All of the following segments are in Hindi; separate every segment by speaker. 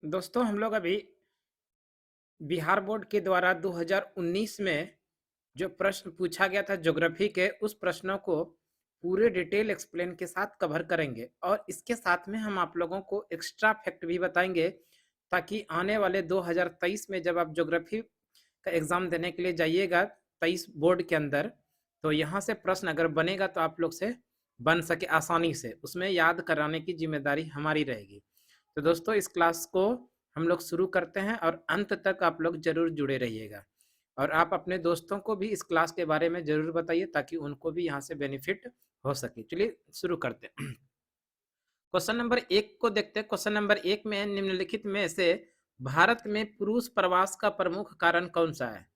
Speaker 1: दोस्तों हम लोग अभी बिहार बोर्ड के द्वारा 2019 में जो प्रश्न पूछा गया था ज्योग्राफी के उस प्रश्नों को पूरे डिटेल एक्सप्लेन के साथ कवर करेंगे और इसके साथ में हम आप लोगों को एक्स्ट्रा फैक्ट भी बताएंगे ताकि आने वाले 2023 में जब आप ज्योग्राफी का एग्जाम देने के लिए जाइएगा 23 बोर्ड के अंदर तो यहाँ से प्रश्न अगर बनेगा तो आप लोग से बन सके आसानी से उसमें याद कराने की जिम्मेदारी हमारी रहेगी। तो दोस्तों इस क्लास को हम लोग शुरू करते हैं और अंत तक आप लोग जरूर जुड़े रहिएगा और आप अपने दोस्तों को भी इस क्लास के बारे में जरूर बताइए ताकि उनको भी यहाँ से बेनिफिट हो सके। चलिए शुरू करते हैं। क्वेश्चन नंबर 1 को देखते हैं। क्वेश्चन नंबर 1 में निम्नलिखित में से भारत में पुरुष प्रवास का प्रमुख कारण कौन सा है?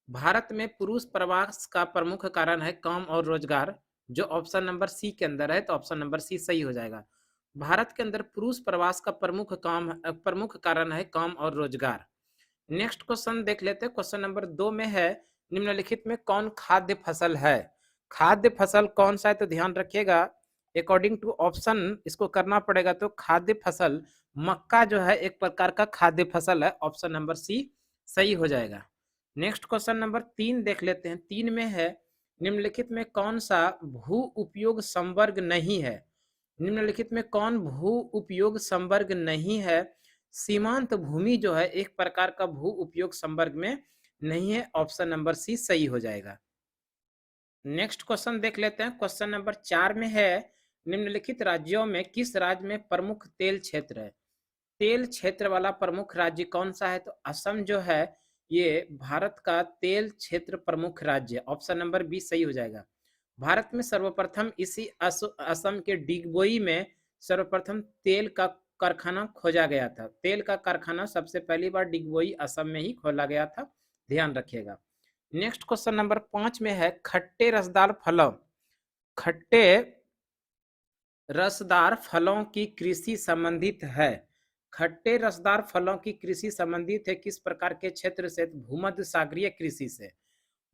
Speaker 1: भारत में पुरुष प्रवास का प्रमुख कारण है काम और रोजगार, जो ऑप्शन नंबर सी के अंदर है, तो ऑप्शन नंबर सी सही हो जाएगा। भारत के अंदर पुरुष प्रवास का प्रमुख कारण है काम और रोजगार। नेक्स्ट क्वेश्चन देख लेते हैं। क्वेश्चन नंबर 2 में है निम्नलिखित में कौन खाद्य फसल है? खाद्य फसल कौन सा है तो ध्यान रखिएगा, अकॉर्डिंग टू ऑप्शन इसको करना पड़ेगा। तो खाद्य फसल मक्का जो है एक प्रकार का खाद्य फसल है, ऑप्शन नंबर सी सही हो जाएगा। नेक्स्ट क्वेश्चन नंबर 3 देख लेते हैं। 3 में है निम्नलिखित में कौन सा भू उपयोग संवर्ग नहीं है? निम्नलिखित में कौन भू उपयोग संवर्ग नहीं है? सीमांत भूमि जो है एक प्रकार का भू उपयोग संवर्ग में नहीं है, ऑप्शन नंबर सी सही हो जाएगा। नेक्स्ट क्वेश्चन देख लेते हैं। क्वेश्चन नंबर 4 में है निम्नलिखित राज्यों में किस राज्य में प्रमुख तेल क्षेत्र है? तेल क्षेत्र वाला प्रमुख राज्य कौन सा है? तो असम जो है ये भारत का तेल क्षेत्र प्रमुख राज्य, ऑप्शन नंबर बी सही हो जाएगा। भारत में सर्वप्रथम इसी असम के डिगबोई में सर्वप्रथम तेल का कारखाना खोजा गया था। तेल का कारखाना सबसे पहली बार डिगबोई असम में ही खोला गया था, ध्यान रखिएगा। नेक्स्ट क्वेश्चन नंबर 5 में है खट्टे रसदार फलों की कृषि संबंधित है। खट्टे रसदार फलों की कृषि संबंधित है किस प्रकार के क्षेत्र से? भूमध्य सागरीय कृषि से।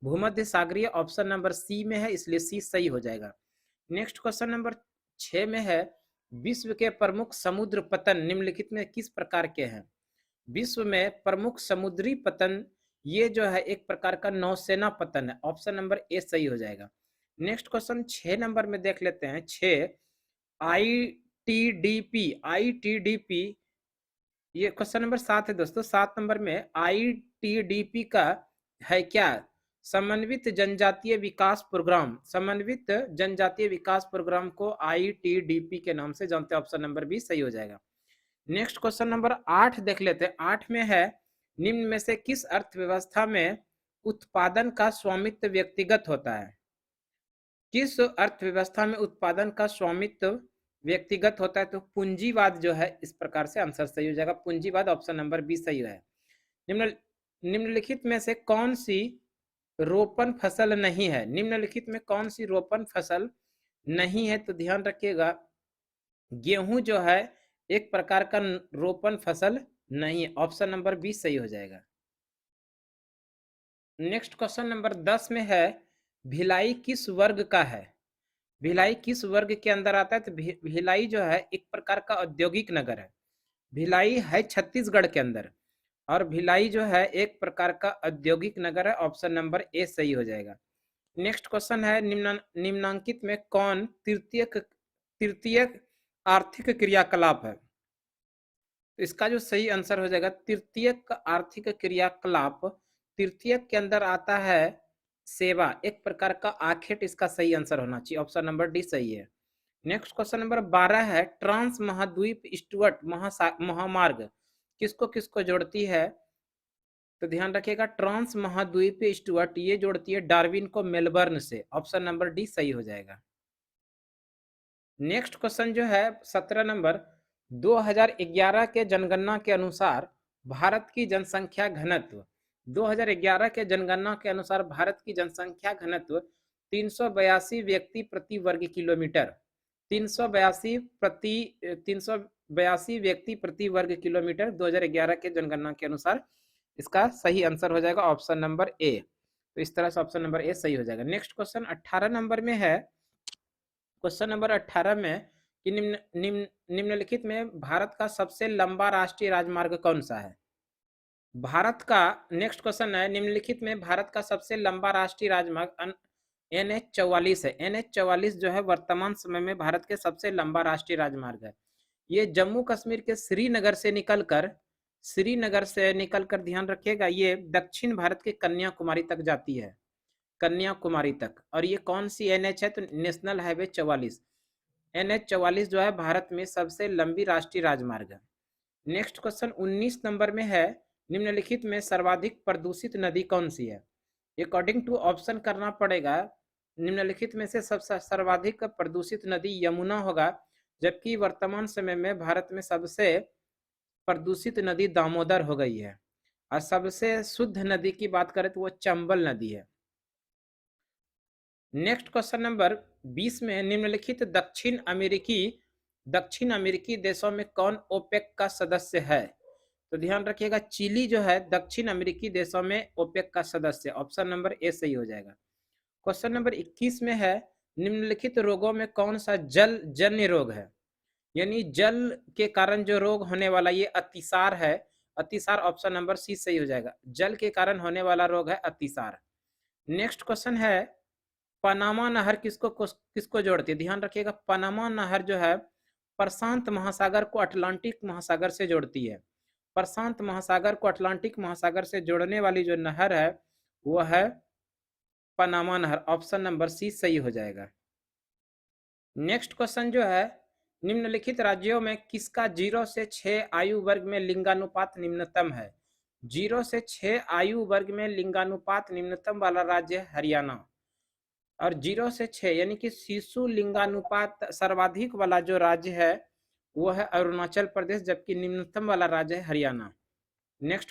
Speaker 1: भूमध्य सागरीय ऑप्शन नंबर सी में है, इसलिए सी सही हो जाएगा। नेक्स्ट क्वेश्चन नंबर 6 में है विश्व के प्रमुख समुद्र पतन निम्नलिखित में किस प्रकार के हैं? विश्व में प्रमुख समुद्री पतन ये जो है एक प्रकार का नौसेना पतन है, ऑप्शन नंबर ए सही हो जाएगा। नेक्स्ट क्वेश्चन 6 नंबर में देख लेते हैं। 6 आईटीडीपी ये क्वेश्चन नंबर 7 है दोस्तों। 7 नंबर में आईटीडीपी का है क्या? समन्वित जनजातीय विकास प्रोग्राम। समन्वित जनजातीय विकास प्रोग्राम को आईटीडीपी के नाम से जानते हैं, ऑप्शन नंबर बी सही हो जाएगा। नेक्स्ट क्वेश्चन नंबर 8 देख लेते हैं। 8 में है निम्न में से किस अर्थव्यवस्था में उत्पादन का स्वामित्व व्यक्तिगत होता है? किस अर्थव्यवस्था में उत्पादन का स्वामित्व व्यक्तिगत होता है? तो पूंजीवाद जो है इस प्रकार से आंसर सही हो जाएगा। पूंजीवाद ऑप्शन नंबर बी सही है। निम्नलिखित में से कौन सी रोपण फसल नहीं है? निम्नलिखित में कौन सी रोपण फसल नहीं है? तो ध्यान रखिएगा, गेहूं जो है एक प्रकार का रोपण फसल नहीं है, ऑप्शन नंबर बी सही हो जाएगा। नेक्स्ट क्वेश्चन नंबर 10 में है भिलाई किस वर्ग का है? भिलाई किस वर्ग के अंदर आता है? तो भिलाई जो है एक प्रकार का औद्योगिक नगर है। भिलाई है छत्तीसगढ़ के अंदर और भिलाई जो है एक प्रकार का औद्योगिक नगर है, ऑप्शन नंबर ए सही हो जाएगा। नेक्स्ट क्वेश्चन है निम्नांकित में कौन तृतीय आर्थिक क्रियाकलाप है? तो इसका जो सही आंसर हो जाएगा तृतीयक आर्थिक क्रियाकलाप। तृतीयक के अंदर आता है सेवा, एक प्रकार का आखेट, इसका सही आंसर होना चाहिए, ऑप्शन नंबर डी सही है। नेक्स्ट क्वेश्चन नंबर 12 है ट्रांस महाद्वीप स्टुअर्ट महामार्ग किसको किसको जोड़ती है? तो ध्यान रखिएगा ट्रांस महाद्वीप स्टुअर्ट ये जोड़ती है डार्विन को मेलबर्न से, ऑप्शन नंबर डी सही हो जाएगा। नेक्स्ट क्वेश्चन जो है 17 नंबर 2011 के जनगणना के अनुसार भारत की जनसंख्या घनत्व 2011 के जनगणना के अनुसार भारत की जनसंख्या घनत्व 382 व्यक्ति प्रति वर्ग किलोमीटर 382 व्यक्ति प्रति वर्ग किलोमीटर 2011 के जनगणना के अनुसार इसका सही आंसर हो जाएगा ऑप्शन नंबर ए। तो इस तरह से ऑप्शन नंबर ए सही हो जाएगा। नेक्स्ट क्वेश्चन 18 नंबर में है। क्वेश्चन नंबर 18 में कि निम्नलिखित में भारत का सबसे लंबा राष्ट्रीय राजमार्ग कौन सा है? भारत का नेक्स्ट क्वेश्चन है, निम्नलिखित में भारत का सबसे लंबा राष्ट्रीय राजमार्ग NH44 है। NH44 जो है वर्तमान समय में भारत के सबसे लंबा राष्ट्रीय राजमार्ग है। ये जम्मू कश्मीर के श्रीनगर से निकलकर ध्यान रखिएगा, ये दक्षिण भारत के कन्याकुमारी तक जाती है, कन्याकुमारी तक। और ये कौन सी NH है? तो नेशनल हाईवे 44। NH44 जो है भारत में सबसे लंबी राष्ट्रीय राजमार्ग है। नेक्स्ट क्वेश्चन 19 नंबर में है, निम्नलिखित में सर्वाधिक प्रदूषित नदी कौन सी है? अकॉर्डिंग टू ऑप्शन करना पड़ेगा। निम्नलिखित में से सबसे सर्वाधिक प्रदूषित नदी यमुना होगा, जबकि वर्तमान समय में भारत में सबसे प्रदूषित नदी दामोदर हो गई है। और सबसे शुद्ध नदी की बात करें तो वो चंबल नदी है। नेक्स्ट क्वेश्चन नंबर 20 में, निम्नलिखित दक्षिण अमेरिकी देशों में कौन ओपेक का सदस्य है? तो ध्यान रखिएगा, चिली जो है दक्षिण अमेरिकी देशों में ओपेक का सदस्य। ऑप्शन नंबर ए सही हो जाएगा। क्वेश्चन नंबर 21 में है, निम्नलिखित रोगों में कौन सा जल जन्य रोग है? यानी जल के कारण जो रोग होने वाला, ये अतिसार है। अतिसार ऑप्शन नंबर सी सही हो जाएगा। जल के कारण होने वाला रोग है अतिसार। नेक्स्ट क्वेश्चन है, पनामा नहर किसको जोड़ती है? ध्यान रखिएगा, पनामा नहर जो है प्रशांत महासागर को अटलांटिक महासागर से जोड़ती है। प्रशांत महासागर को अटलांटिक महासागर से जोड़ने वाली जो नहर है वो है पनामा नहर। ऑप्शन नंबर सी सही हो जाएगा। नेक्स्ट क्वेश्चन जो है, निम्नलिखित राज्यों में किसका 0 से 6 आयु वर्ग में लिंगानुपात निम्नतम है? 0 से 6 आयु वर्ग में लिंगानुपात निम्नतम वाला राज्य है हरियाणा। और 0 से 6 यानी कि शिशु लिंगानुपात सर्वाधिक वाला जो राज्य है वो है अरुणाचल प्रदेश, जबकि निम्नतम वाला राज्य है हरियाणा। नेक्स्ट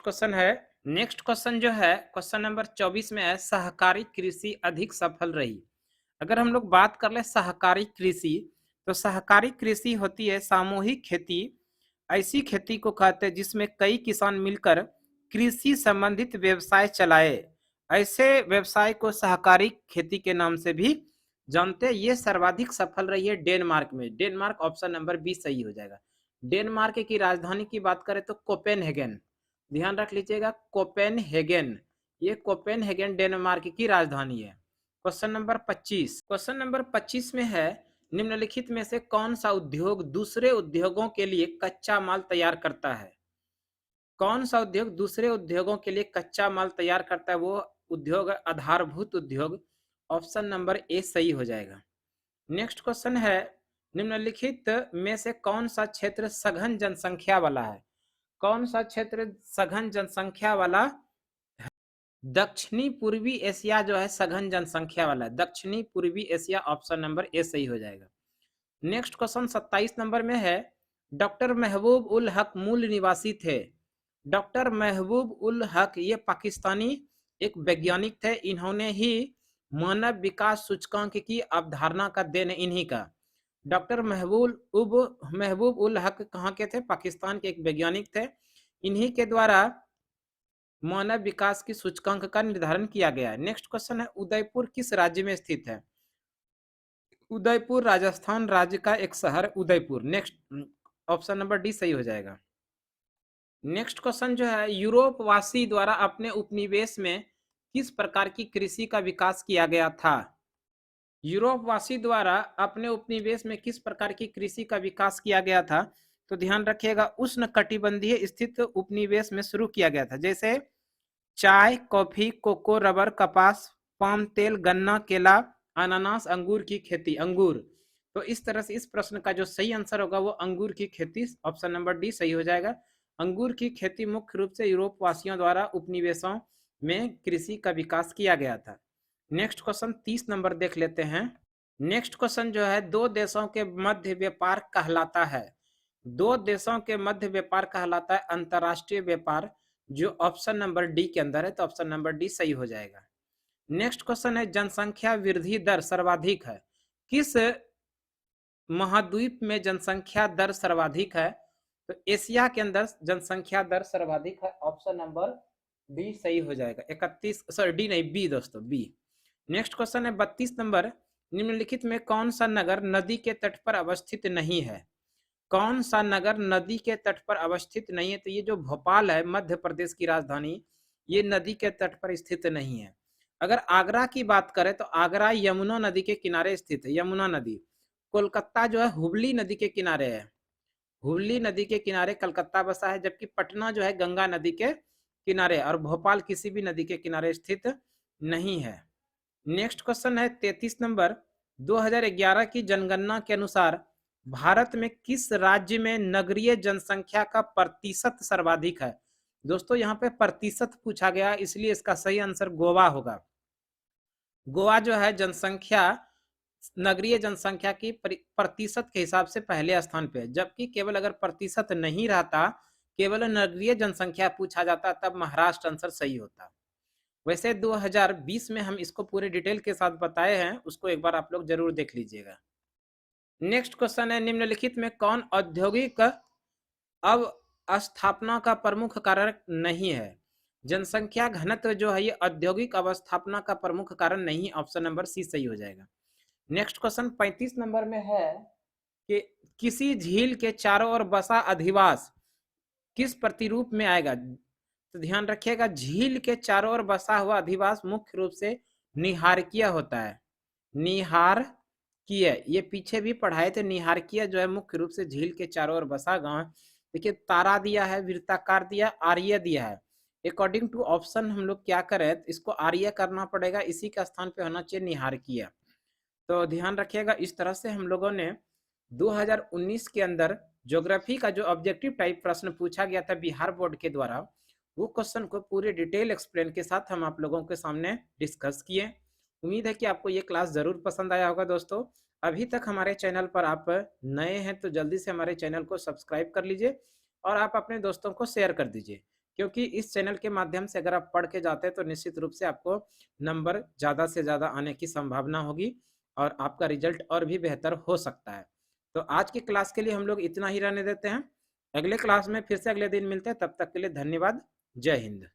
Speaker 1: क्वेश्चन जो है क्वेश्चन नंबर 24 में है, सहकारी कृषि अधिक सफल रही। अगर हम लोग बात कर ले सहकारी कृषि, तो सहकारी कृषि होती है सामूहिक खेती। ऐसी खेती को कहते हैं जिसमें कई किसान मिलकर कृषि संबंधित व्यवसाय चलाए। ऐसे व्यवसाय को सहकारी खेती के नाम से भी जानते हैं। ये सर्वाधिक सफल रही है डेनमार्क में। डेनमार्क ऑप्शन नंबर बी सही हो जाएगा। डेनमार्क की राजधानी की बात करें तो कोपेनहेगन। ध्यान रख लीजिएगा, कोपेनहेगन। ये कोपेनहेगन डेनमार्क की राजधानी है। क्वेश्चन नंबर 25 में है, निम्नलिखित में से कौन सा उद्योग दूसरे उद्योगों के लिए कच्चा माल तैयार करता है? कौन सा उद्योग दूसरे उद्योगों के लिए कच्चा माल तैयार करता है? वो उद्योग आधारभूत उद्योग। ऑप्शन नंबर ए सही हो जाएगा। नेक्स्ट क्वेश्चन है, निम्नलिखित में से कौन सा क्षेत्र सघन जनसंख्या वाला है? कौन सा क्षेत्र सघन जनसंख्या वाला? दक्षिणी पूर्वी एशिया जो है सघन जनसंख्या वाला है। दक्षिणी पूर्वी एशिया ऑप्शन नंबर ए सही हो जाएगा। नेक्स्ट क्वेश्चन 27 नंबर में है, डॉक्टर महबूब उल हक मूल निवासी थे। डॉक्टर महबूब उल हक ये पाकिस्तानी एक वैज्ञानिक थे। इन्होंने ही मानव विकास सूचकांक की अवधारणा का देन इन्हीं का। डॉक्टर महबूब उल हक कहाँ के थे? पाकिस्तान के एक वैज्ञानिक थे। इन्हीं के द्वारा मानव विकास की सूचकांक का निर्धारण किया गया है। नेक्स्ट क्वेश्चन है, उदयपुर किस राज्य में स्थित है? उदयपुर राजस्थान राज्य का एक शहर Udaipur. Next option number D सही हो जाएगा। नेक्स्ट क्वेश्चन जो है, यूरोप वासी द्वारा अपने उपनिवेश में किस प्रकार की कृषि का विकास किया गया था? यूरोप वासी द्वारा अपने उपनिवेश में किस प्रकार की कृषि का विकास किया गया था? तो ध्यान रखिएगा, उष्ण कटिबंधीय स्थित उपनिवेश में शुरू किया गया था, जैसे चाय, कॉफी, कोको, रबर, कपास, पाम तेल, गन्ना, केला, अनानास, अंगूर की खेती। अंगूर। तो इस तरह से इस प्रश्न का जो सही आंसर होगा वो अंगूर की खेती। ऑप्शन नंबर डी सही हो जाएगा। अंगूर की खेती मुख्य रूप से यूरोप वासियों द्वारा उपनिवेशों में कृषि का विकास किया गया था। नेक्स्ट क्वेश्चन 30 नंबर देख लेते हैं। नेक्स्ट क्वेश्चन जो है, दो देशों के मध्य व्यापार कहलाता है। दो देशों के मध्य व्यापार कहलाता है अंतरराष्ट्रीय व्यापार, जो ऑप्शन नंबर डी के अंदर है। तो ऑप्शन नंबर डी सही हो जाएगा। नेक्स्ट क्वेश्चन है, जनसंख्या वृद्धि दर सर्वाधिक है किस महाद्वीप में? जनसंख्या दर सर्वाधिक है तो एशिया के अंदर जनसंख्या दर सर्वाधिक है। ऑप्शन नंबर डी सही हो जाएगा। 31 डी नहीं बी दोस्तों, बी। नेक्स्ट क्वेश्चन है 32 नंबर, निम्नलिखित में कौन सा नगर नदी के तट पर अवस्थित नहीं है? कौन सा नगर नदी के तट पर अवस्थित नहीं है? तो ये जो भोपाल है, मध्य प्रदेश की राजधानी, ये नदी के तट पर स्थित नहीं है। अगर आगरा की बात करें तो आगरा यमुना नदी के किनारे स्थित है, यमुना नदी। कोलकाता जो है हुबली नदी के किनारे है, हुबली नदी के किनारे कलकत्ता बसा है, जबकि पटना जो है गंगा नदी के किनारे, और भोपाल किसी भी नदी के किनारे स्थित नहीं है। नेक्स्ट क्वेश्चन है 33 नंबर, 2011 की जनगणना के अनुसार भारत में किस राज्य में नगरीय जनसंख्या का प्रतिशत सर्वाधिक है? दोस्तों यहाँ पे प्रतिशत पूछा गया, इसलिए इसका सही आंसर गोवा होगा। गोवा जो है जनसंख्या, नगरीय जनसंख्या की प्रतिशत के हिसाब से पहले स्थान पे है, जबकि केवल अगर प्रतिशत नहीं रहता, केवल नगरीय जनसंख्या पूछा जाता, तब महाराष्ट्र आंसर सही होता। वैसे 2020 में हम इसको पूरे डिटेल के साथ बताए हैं, उसको एक बार आप लोग जरूर देख लीजिएगा। नेक्स्ट क्वेश्चन है, निम्नलिखित में कौन औद्योगिक अवस्थापना का प्रमुख कारक नहीं है? जनसंख्या घनत्व जो है ये औद्योगिक अवस्थापना का प्रमुख कारण नहीं, ऑप्शन नंबर सी सही हो जाएगा। नेक्स्ट क्वेश्चन 35 नंबर में है कि किसी झील के चारों ओर बसा अधिवास किस प्रतिरूप में आएगा? तो ध्यान रखिएगा, झील के चारों ओर बसा हुआ अधिवास मुख्य रूप से निहारकीय होता है। निहारकीय, ये पीछे भी पढ़ाए थे। निहारकीय जो है मुख्य रूप से झील के चारों ओर बसा गांव है। देखिए तारा दिया है, वृत्ताकार दिया, आर्य दिया है। अकॉर्डिंग टू ऑप्शन हम लोग क्या करें, इसको आर्य करना पड़ेगा, इसी का स्थान पे होना चाहिए निहारकीय। तो ध्यान रखिएगा, इस तरह से हम लोगों ने 2019 के अंदर ज्योग्राफी का जो ऑब्जेक्टिव टाइप प्रश्न पूछा गया था बिहार बोर्ड के द्वारा, वो क्वेश्चन को पूरे डिटेल एक्सप्लेन के साथ हम आप लोगों के सामने डिस्कस किए। उम्मीद है कि आपको ये क्लास जरूर पसंद आया होगा। दोस्तों अभी तक हमारे चैनल पर आप नए हैं तो जल्दी से हमारे चैनल को सब्सक्राइब कर लीजिए और आप अपने दोस्तों को शेयर कर दीजिए, क्योंकि इस चैनल के माध्यम से अगर आप पढ़ के जाते हैं तो निश्चित रूप से आपको नंबर ज़्यादा से ज़्यादा आने की संभावना होगी और आपका रिजल्ट और भी बेहतर हो सकता है। तो आज की क्लास के लिए हम लोग इतना ही रहने देते हैं। अगले क्लास में फिर से अगले दिन मिलते हैं, तब तक के लिए धन्यवाद। जय हिंद।